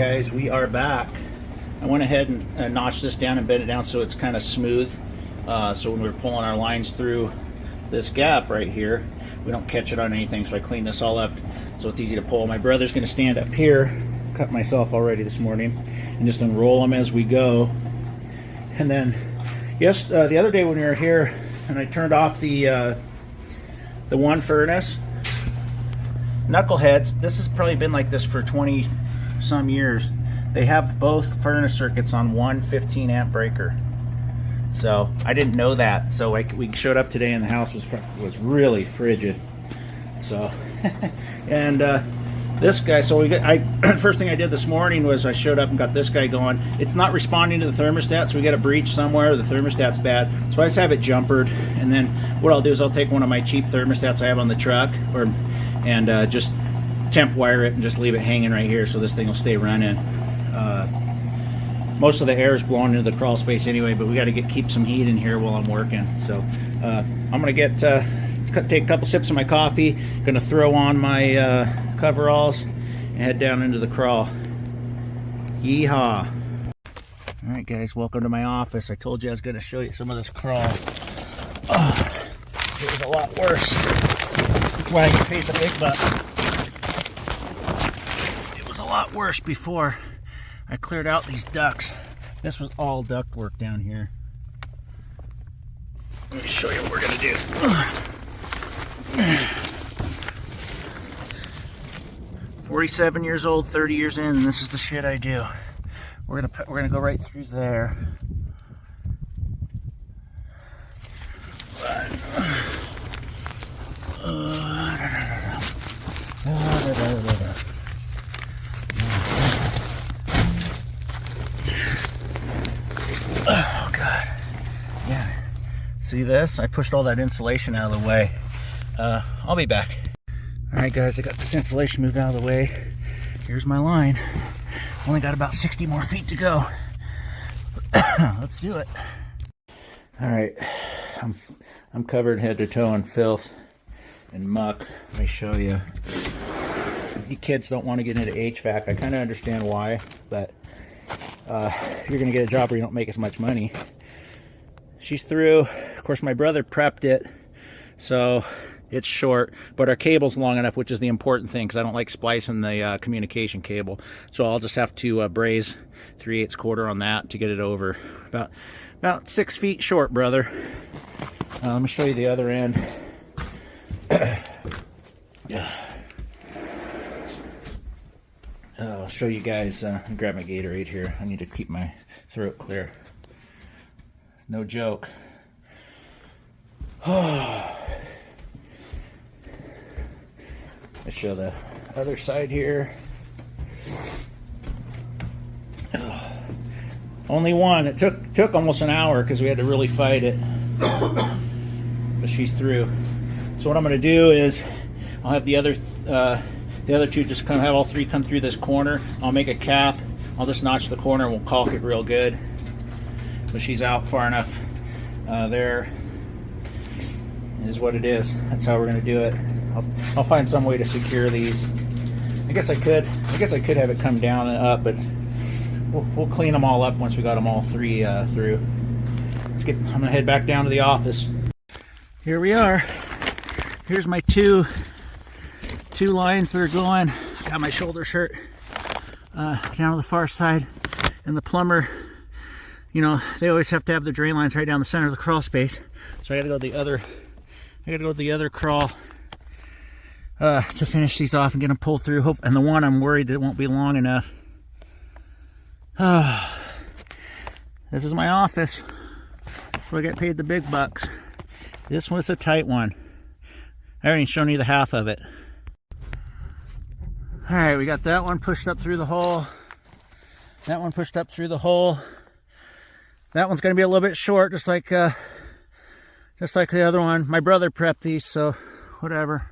guys, we are back. I went ahead and notched this down and bent it down so it's kind of smooth. So when we're pulling our lines through this gap right here, we don't catch it on anything. So I cleaned this all up so it's easy to pull. My brother's going to stand up here, cut myself already this morning, and just unroll them as we go. And then, yes, the other day when we were here and I turned off the one furnace, knuckleheads, this has probably been like this for 20 some years. They have both furnace circuits on one 15 amp breaker. So I didn't know that. So we showed up today and the house was really frigid. So and this guy, so first thing I did this morning was I showed up and got this guy going. It's not responding to the thermostat, so we got a breach somewhere. The thermostat's bad, so I just have it jumpered. And then what I'll do is I'll take one of my cheap thermostats I have on the truck, and just temp wire it and just leave it hanging right here so this thing will stay running. Most of the air is blowing into the crawl space anyway, but we got to keep some heat in here while I'm working. So I'm gonna take a couple sips of my coffee, gonna throw on my coveralls and head down into the crawl. Yeehaw. All right guys, welcome to my office. I told you I was gonna show you some of this crawl. Oh, it was a lot worse. That's why I get paid the big bucks. It was a lot worse before I cleared out these ducts. This was all duct work down here. Let me show you what we're gonna do. 47 years old, 30 years in, and this is the shit I do. We're gonna go right through there. Oh God, yeah. See this? I pushed all that insulation out of the way. I'll be back. All right, guys, I got this insulation moved out of the way. Here's my line. Only got about 60 more feet to go. Let's do it. All right, I'm covered head to toe in filth and muck. Let me show you. You kids don't want to get into HVAC. I kind of understand why, but you're gonna get a job where you don't make as much money. She's through. Of course, my brother prepped it, so it's short, but our cable's long enough, which is the important thing, because I don't like splicing the communication cable. So I'll just have to braze 3/8 quarter on that to get it over. About 6 feet short, brother. Let me show you the other end. I'll show you guys. Grab my Gatorade here. I need to keep my throat clear. No joke. Let's show the other side here. Only one. It took almost an hour because we had to really fight it. But she's through. So what I'm going to do is I'll have the other two just kind of have all three come through this corner. I'll make a cap. I'll just notch the corner and we'll caulk it real good. But she's out far enough. There is what it is. That's how we're going to do it. I'll find some way to secure these. I guess I could have it come down and up, but we'll clean them all up once we got them all three through. I'm gonna head back down to the office. Here we are. Here's my two lines that are going. Got my shoulders hurt down on the far side, and the plumber, you know, they always have to have the drain lines right down the center of the crawl space. So I got to go to the other crawl to finish these off and get them pulled through. And the one I'm worried that it won't be long enough. This is my office where I get paid the big bucks. This was a tight one. I haven't even shown you the half of it. All right, we got that one pushed up through the hole. That one pushed up through the hole. That one's going to be a little bit short, just like the other one. My brother prepped these, so whatever.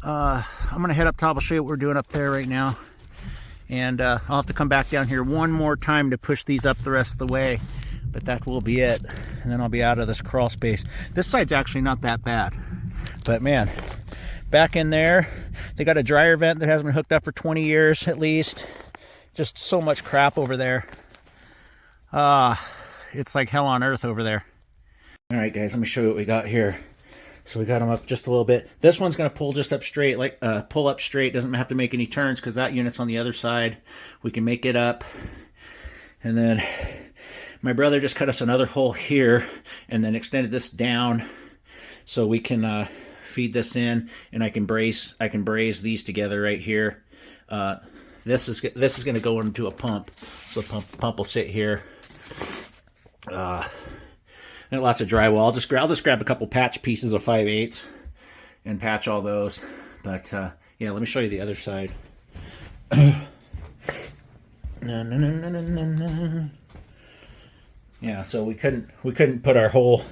I'm going to head up top. I'll show you what we're doing up there right now. And I'll have to come back down here one more time to push these up the rest of the way. But that will be it. And then I'll be out of this crawl space. This side's actually not that bad. But man, back in there, they got a dryer vent that hasn't been hooked up for 20 years at least. Just so much crap over there. It's like hell on earth over there. All right, guys, let me show you what we got here. So we got them up just a little bit. This one's going to pull just up straight, like pull up straight. Doesn't have to make any turns because that unit's on the other side. We can make it up. And then my brother just cut us another hole here and then extended this down so we can feed this in, and I can braze these together right here. This is going to go into a pump. So the pump will sit here. And lots of drywall. I'll just grab a couple patch pieces of 5/8 and patch all those. But yeah, let me show you the other side. Yeah, so we couldn't put our hole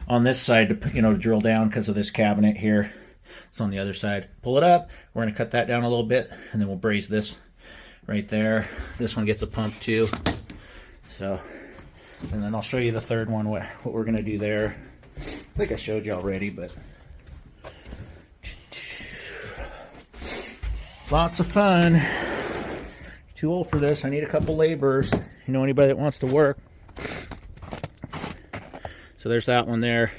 on this side to, you know, drill down because of this cabinet here. It's on the other side. Pull it up. We're going to cut that down a little bit, and then we'll braze this right there. This one gets a pump too. So, and then I'll show you the third one, what we're going to do there. I think I showed you already, but lots of fun. Too old for this. I need a couple laborers. You know, anybody that wants to work. So there's that one there.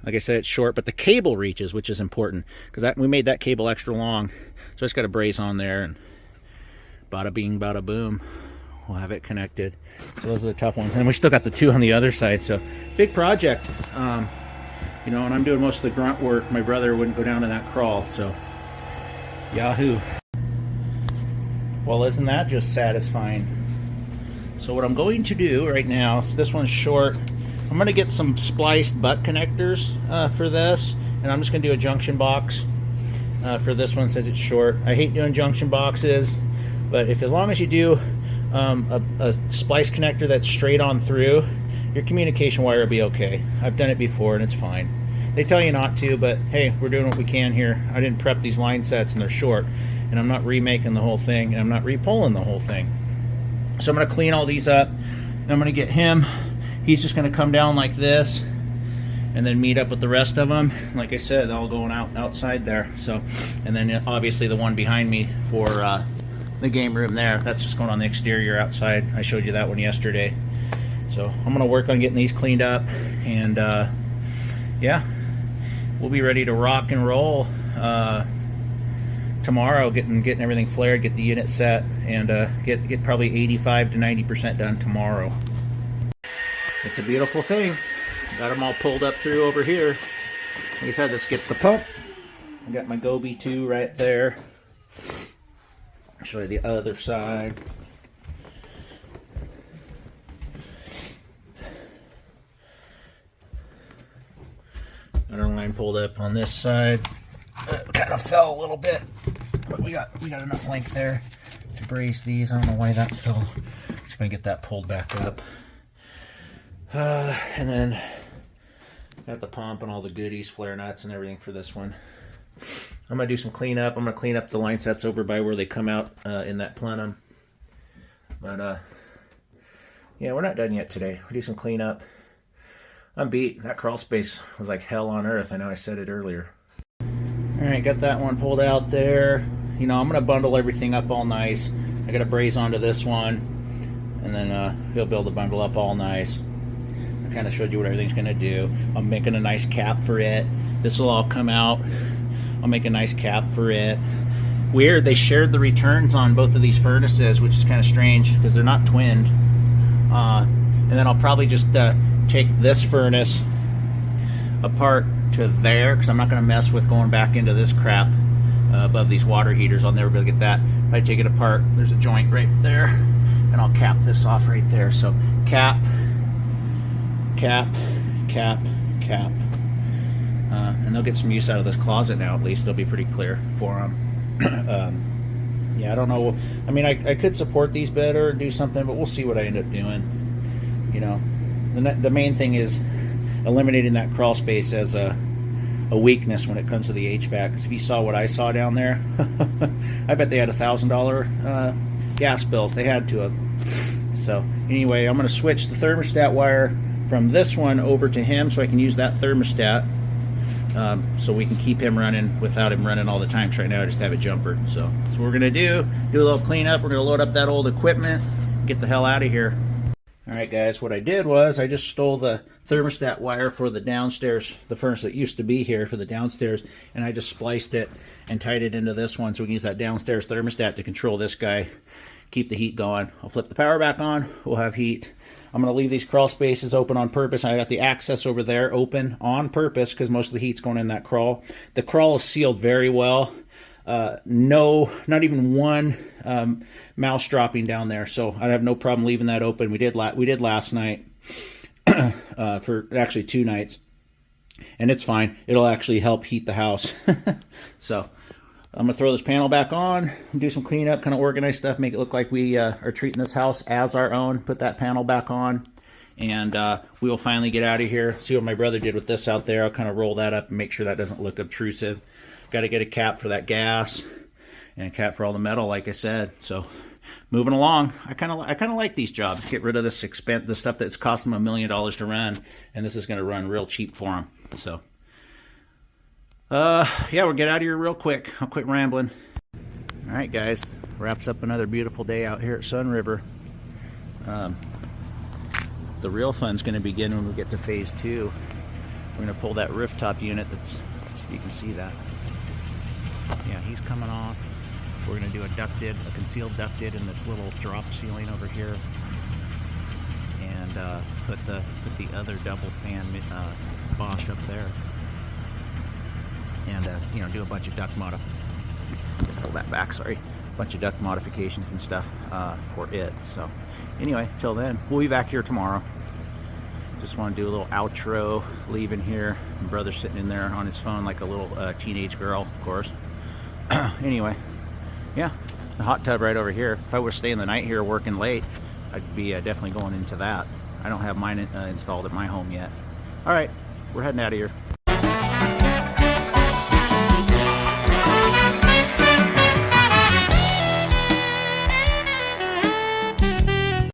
Like I said, it's short, but the cable reaches, which is important because we made that cable extra long. So I just got a brace on there, and bada bing, bada boom. We'll have it connected. So those are the tough ones. And we still got the two on the other side. So big project. You know, and I'm doing most of the grunt work. My brother wouldn't go down to that crawl. So yahoo. Well, isn't that just satisfying? So what I'm going to do right now, so this one's short. I'm going to get some spliced butt connectors for this. And I'm just going to do a junction box for this one since it's short. I hate doing junction boxes. But as long as you do a splice connector that's straight on through, your communication wire will be okay. I've done it before and it's fine. They tell you not to, but hey, we're doing what we can here. I didn't prep these line sets and they're short, and I'm not remaking the whole thing, and I'm not repulling the whole thing. So I'm going to clean all these up, and I'm going to get him. He's just going to come down like this and then meet up with the rest of them. Like I said, they're all going outside there. So, and then obviously the one behind me for the game room there, that's just going on the exterior outside. I showed you that one yesterday. So I'm going to work on getting these cleaned up, and yeah, we'll be ready to rock and roll tomorrow, getting everything flared, get the unit set, and get probably 85 to 90% done tomorrow. It's a beautiful thing. Got them all pulled up through over here. Like I said, this gets the pump. I got my Goby 2 right there. I'll show you the other side. Another line pulled up on this side. Kind of fell a little bit, but we got enough length there to brace these. I don't know why that fell. Just gonna get that pulled back up. And then got the pump and all the goodies, flare nuts and everything for this one. I'm gonna do some cleanup. I'm gonna clean up the line sets over by where they come out in that plenum. But yeah, we're not done yet today. We'll do some cleanup. I'm beat. That crawl space was like hell on earth. I know I said it earlier. Alright, got that one pulled out there. You know, I'm going to bundle everything up all nice. I got to braze onto this one, and then he'll be able to bundle up all nice. I kind of showed you what everything's going to do. I'm making a nice cap for it. This will all come out. I'll make a nice cap for it. Weird, they shared the returns on both of these furnaces, which is kind of strange because they're not twinned. And then I'll probably just take this furnace apart to there, because I'm not going to mess with going back into this crap above these water heaters. I'll never be able to get that. If I take it apart, there's a joint right there, and I'll cap this off right there. So cap, cap, cap, cap. And they'll get some use out of this closet now. At least they'll be pretty clear for them. Yeah, I don't know. I mean, I could support these better and do something, but we'll see what I end up doing. You know, the main thing is eliminating that crawl space as a weakness when it comes to the HVAC. Because if you saw what I saw down there, I bet they had $1,000 gas bills. They had to have. So anyway, I'm going to switch the thermostat wire from this one over to him so I can use that thermostat. so we can keep him running without him running all the time. 'Cause right now I just have it jumpered. So that's what we're gonna do a little cleanup. We're gonna load up that old equipment, get the hell out of here. All right, guys, what I did was I just stole the thermostat wire for the downstairs, the furnace that used to be here for the downstairs, and I just spliced it and tied it into this one so we can use that downstairs thermostat to control this guy, keep the heat going. I'll flip the power back on, we'll have heat. I'm going to leave these crawl spaces open on purpose. I got the access over there open on purpose because most of the heat's going in that crawl. The crawl is sealed very well. No, not even one mouse dropping down there, so I have no problem leaving that open. We did last night for actually 2 nights, and it's fine. It'll actually help heat the house. So I'm gonna throw this panel back on, do some cleanup, kind of organize stuff, make it look like we are treating this house as our own. Put that panel back on, and we will finally get out of here. See what my brother did with this out there. I'll kind of roll that up and make sure that doesn't look obtrusive. Got to get a cap for that gas and a cap for all the metal, like I said. So moving along, I kind of like these jobs. Get rid of this expense, the stuff that's cost them $1 million to run, and this is going to run real cheap for them. So yeah, we'll get out of here real quick. I'll quit rambling. All right, guys, wraps up another beautiful day out here at Sun River. The real fun's going to begin when we get to phase 2. We're going to pull that rooftop unit. That's, you can see that. Yeah, he's coming off. We're going to do a concealed ducted in this little drop ceiling over here, and put the other double fan Bosch up there, and you know, do a bunch of duct pull that back, sorry, a bunch of duct modifications and stuff for it. So anyway, till then, we'll be back here tomorrow. Just want to do a little outro, leaving here. My brother's sitting in there on his phone like a little teenage girl, of course. Anyway, yeah, the hot tub right over here. If I were staying the night here working late, I'd be definitely going into that. I don't have mine installed at my home yet. All right, we're heading out of here.